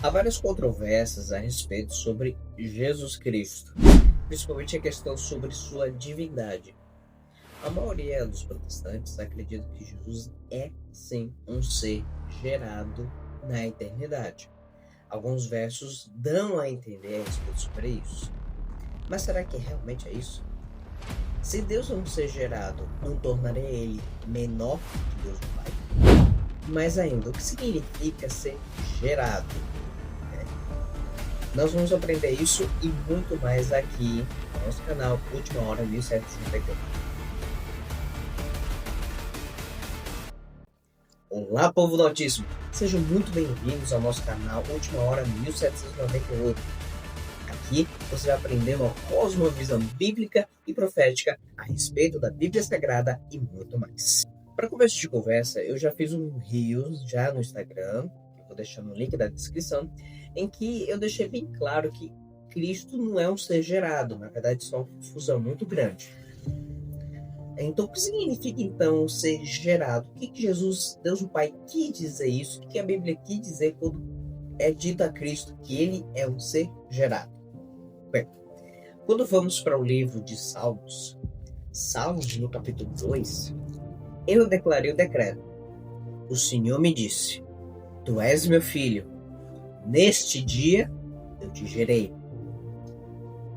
Há várias controvérsias a respeito sobre Jesus Cristo, principalmente a questão sobre sua divindade. A maioria dos protestantes acredita que Jesus é, sim, um ser gerado na eternidade. Alguns versos dão a entender a respeito sobre isso. Mas será que realmente é isso? Se Deus é um ser gerado, não tornaria ele menor que Deus o Pai? Mas ainda, o que significa ser gerado? Nós vamos aprender isso e muito mais aqui no nosso canal Última Hora 1794. Olá, povo do Altíssimo! Sejam muito bem-vindos ao nosso canal Última Hora 1798. Aqui você vai aprender uma cosmovisão bíblica e profética a respeito da Bíblia Sagrada e muito mais. Para começo de conversa, eu já fiz um Reels já no Instagram, que eu vou deixar no link da descrição, em que eu deixei bem claro que Cristo não é um ser gerado, na verdade só uma confusão muito grande. Então, o que significa então ser gerado? O que Jesus, Deus o Pai, quis dizer isso? O que a Bíblia quis dizer quando é dito a Cristo que ele é um ser gerado? Bem, quando vamos para o livro de Salmos, no capítulo 2, eu declarei o decreto. O Senhor me disse: Tu és meu filho, neste dia eu te gerei.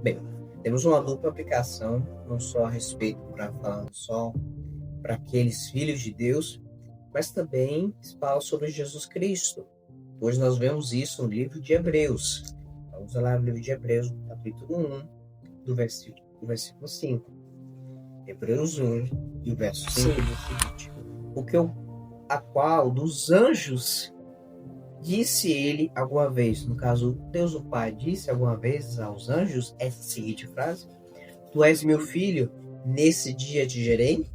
Bem, temos uma dupla aplicação, não só a respeito falando só para aqueles filhos de Deus, mas também fala sobre Jesus Cristo. Hoje nós vemos isso no livro de Hebreus. Vamos lá no livro de Hebreus, capítulo 1, do versículo 5. Hebreus 1 e o verso 5 diz o seguinte: a qual dos anjos disse ele alguma vez, no caso, Deus o Pai disse alguma vez aos anjos essa seguinte frase: Tu és meu filho, nesse dia te gerei?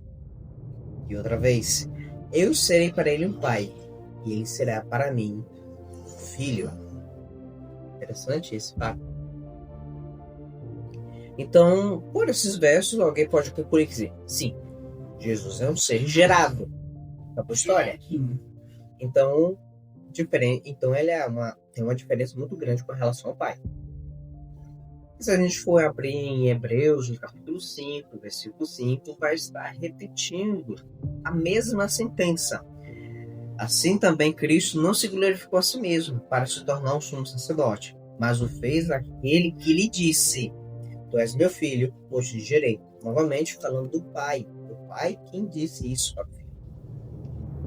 E outra vez: Eu serei para ele um pai, e ele será para mim um filho. Interessante esse fato. Então, por esses versos, alguém pode concluir que sim, Jesus é um ser gerado. Tá por história? Então, ele tem uma diferença muito grande com relação ao Pai. Se a gente for abrir em Hebreus, no capítulo 5, versículo 5, vai estar repetindo a mesma sentença. Assim também Cristo não se glorificou a si mesmo para se tornar um sumo sacerdote, mas o fez aquele que lhe disse: Tu és meu filho, hoje te gerei. Novamente falando do Pai. O Pai quem disse isso ao filho.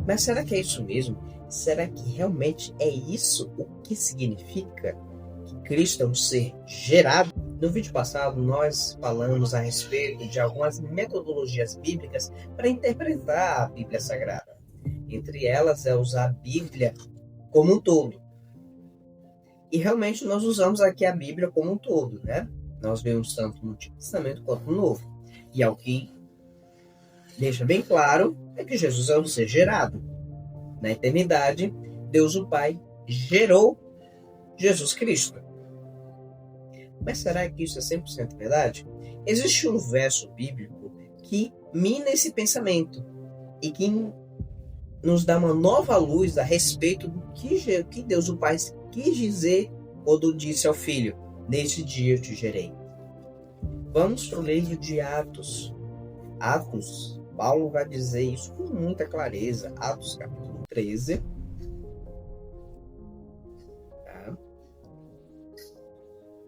Mas será que é isso mesmo? Será que realmente é isso o que significa que Cristo é um ser gerado? No vídeo passado, nós falamos a respeito de algumas metodologias bíblicas para interpretar a Bíblia Sagrada. Entre elas é usar a Bíblia como um todo. E realmente nós usamos aqui a Bíblia como um todo, né? Nós vemos tanto no Antigo Testamento quanto no Novo. E ao que deixa bem claro é que Jesus é um ser gerado. Na eternidade, Deus o Pai gerou Jesus Cristo. Mas será que isso é 100% verdade? Existe um verso bíblico que mina esse pensamento e que nos dá uma nova luz a respeito do que Deus o Pai quis dizer quando disse ao Filho: Neste dia eu te gerei. Vamos para o livro de Atos. Atos, Paulo vai dizer isso com muita clareza. Atos capítulo 13.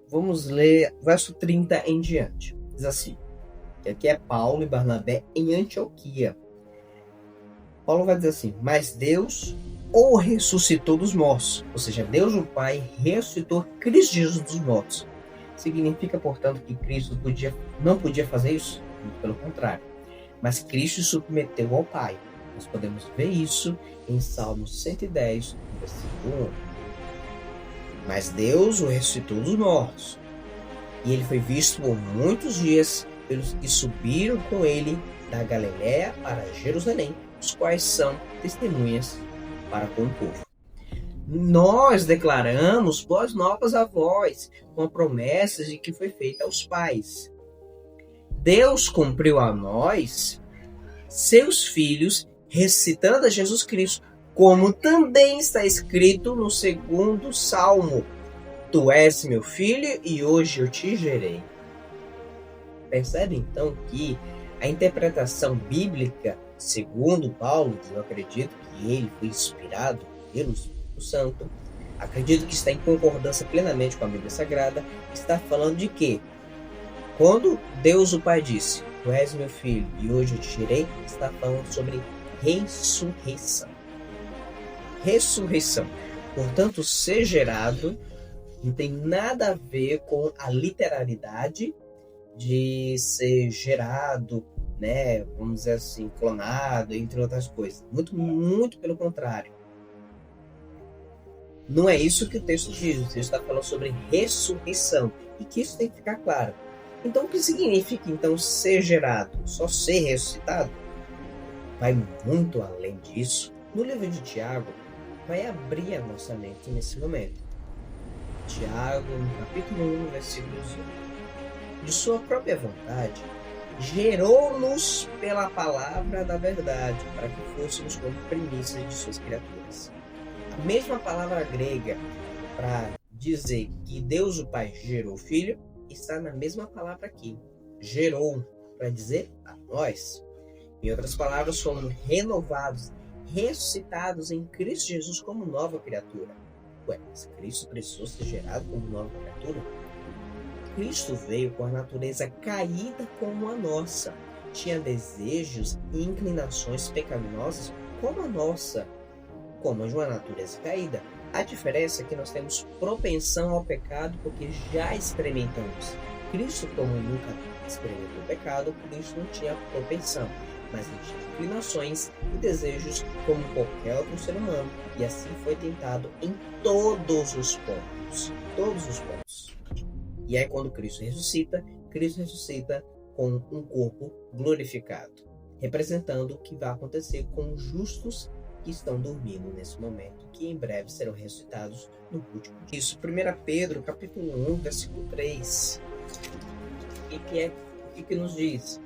Vamos ler verso 30 em diante. Diz assim, que aqui é Paulo e Barnabé em Antioquia. Paulo vai dizer assim: Mas Deus o ressuscitou dos mortos. Ou seja, Deus o Pai ressuscitou Cristo Jesus dos mortos. Significa, portanto, que Cristo não podia fazer isso? Muito pelo contrário. Mas Cristo submeteu ao Pai. Nós podemos ver isso em Salmos 110, versículo 1. Mas Deus o ressuscitou dos mortos. E ele foi visto por muitos dias pelos que subiram com ele da Galiléia para Jerusalém, os quais são testemunhas para com o povo. Nós declaramos boas novas a vós, com a promessa de que foi feita aos pais. Deus cumpriu a nós, seus filhos, ressuscitando a Jesus Cristo, Como também está escrito no 2º Salmo: Tu és meu filho e hoje eu te gerei. Percebe então que a interpretação bíblica, segundo Paulo, eu acredito que ele foi inspirado pelo Espírito Santo, acredito que está em concordância plenamente com a Bíblia Sagrada, está falando de que, quando Deus o Pai disse: Tu és meu filho e hoje eu te gerei, está falando sobre ressurreição. Ressurreição. Portanto, ser gerado não tem nada a ver com a literalidade de ser gerado, né, vamos dizer assim, clonado, entre outras coisas. Muito, muito pelo contrário. Não é isso que o texto diz. O texto está falando sobre ressurreição. E que isso tem que ficar claro. Então, o que significa, então, ser gerado? Só ser ressuscitado? Vai muito além disso. No livro de Tiago, vai abrir a nossa mente nesse momento. Tiago, no capítulo 1, versículos 1. De sua própria vontade, gerou-nos pela palavra da verdade, para que fôssemos como primícias de suas criaturas. A mesma palavra grega para dizer que Deus o Pai gerou o Filho está na mesma palavra aqui. Gerou, para dizer a nós. Em outras palavras, fomos renovados, ressuscitados em Cristo Jesus como nova criatura. Ué, mas Cristo precisou ser gerado como nova criatura? Cristo veio com a natureza caída como a nossa. Tinha desejos e inclinações pecaminosas como a nossa, como a de uma natureza caída. A diferença é que nós temos propensão ao pecado porque já experimentamos. Cristo, como nunca experimentou o pecado, Cristo não tinha propensão, mas ele tinha inclinações e desejos como qualquer outro ser humano. E assim foi tentado em todos os pontos. Todos os pontos. E aí quando Cristo ressuscita com um corpo glorificado, representando o que vai acontecer com os justos que estão dormindo nesse momento, que em breve serão ressuscitados no último dia. Isso, 1 Pedro, capítulo 1, versículo 3. O que nos diz?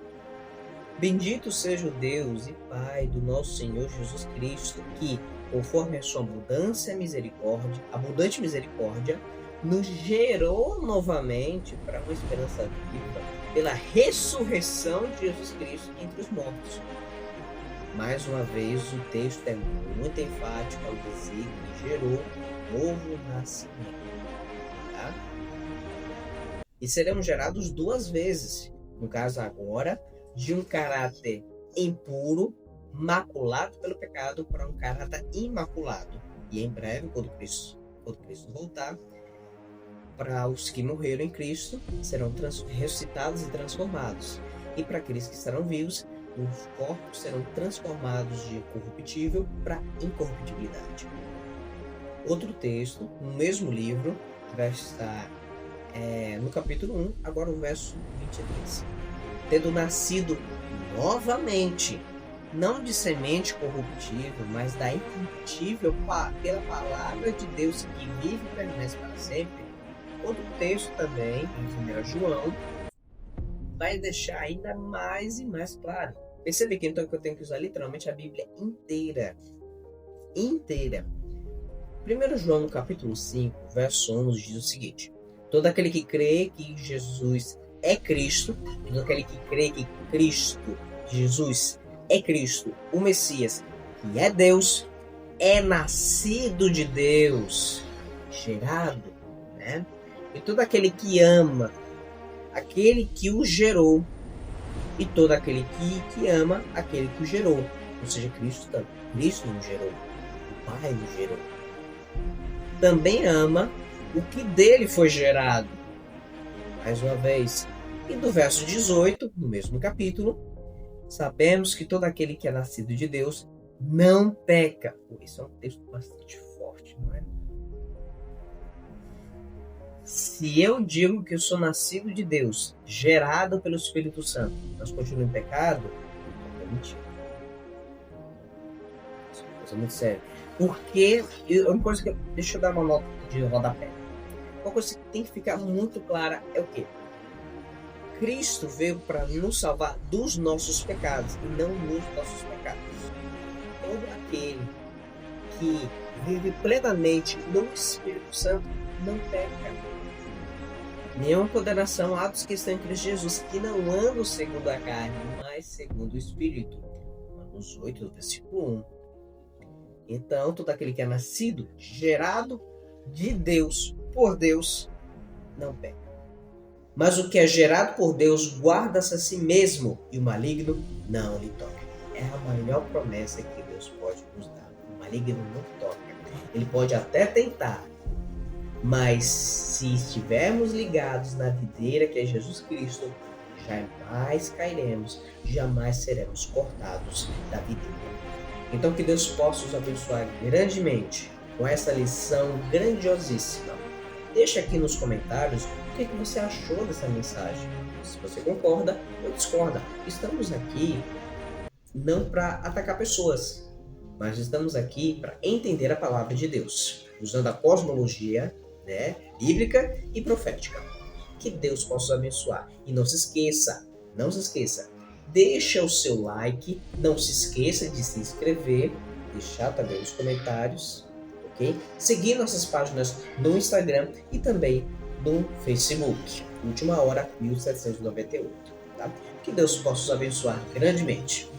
Bendito seja o Deus e Pai do nosso Senhor Jesus Cristo, que, conforme a sua abundante misericórdia, nos gerou novamente para uma esperança viva pela ressurreição de Jesus Cristo entre os mortos. Mais uma vez, o texto é muito enfático ao dizer que gerou novo nascimento. Tá? E seremos gerados 2 vezes. No caso agora, de um caráter impuro, maculado pelo pecado, para um caráter imaculado. E em breve, quando Cristo voltar, para os que morreram em Cristo, serão ressuscitados e transformados. E para aqueles que estarão vivos, os corpos serão transformados de corruptível para incorruptibilidade. Outro texto, no mesmo livro, vai estar no capítulo 1, agora o verso 23. Tendo nascido novamente, não de semente corruptível, mas da incorruptível pela palavra de Deus que vive e permanece para sempre. Outro texto também, em 1 João, vai deixar ainda mais e mais claro. Percebe que então que eu tenho que usar literalmente a Bíblia inteira. 1 João, no capítulo 5, verso 11, diz o seguinte: todo aquele que crê que Jesus é Cristo, todo aquele que crê que Jesus é Cristo, o Messias, que é Deus, é nascido de Deus, gerado, né? E todo aquele que ama aquele que o gerou, e todo aquele que ama aquele que o gerou, ou seja, Cristo nos gerou, o Pai nos gerou, também ama o que dele foi gerado. Mais uma vez, e do verso 18, no mesmo capítulo, sabemos que todo aquele que é nascido de Deus não peca. Esse é um texto bastante forte, não é? Se eu digo que eu sou nascido de Deus, gerado pelo Espírito Santo, mas continuo em pecado, então é mentira. Isso é uma coisa muito séria. Porque, deixa eu dar uma nota de rodapé. Uma coisa que tem que ficar muito clara é o quê? Cristo veio para nos salvar dos nossos pecados e não nos nossos pecados. Todo aquele que vive plenamente no Espírito Santo não peca. Nenhuma condenação há dos que estão em Cristo Jesus, que não andam segundo a carne, mas segundo o Espírito. Romanos 8, versículo 1. Então, todo aquele que é nascido, gerado de Deus, por Deus, não peca. Mas o que é gerado por Deus guarda-se a si mesmo, e o maligno não lhe toca. É a maior promessa que Deus pode nos dar. O maligno não toca. Ele pode até tentar, mas se estivermos ligados na videira que é Jesus Cristo, jamais cairemos, jamais seremos cortados da videira. Então que Deus possa nos abençoar grandemente com essa lição grandiosíssima. Deixa aqui nos comentários o que você achou dessa mensagem. Se você concorda ou discorda. Estamos aqui não para atacar pessoas, mas estamos aqui para entender a palavra de Deus, usando a cosmologia, bíblica e profética. Que Deus possa nos abençoar. E não se esqueça, deixa o seu like, não se esqueça de se inscrever, deixar também os comentários, ok? Seguir nossas páginas no Instagram e também no Facebook. Última Hora 1798, tá? Que Deus possa nos abençoar grandemente.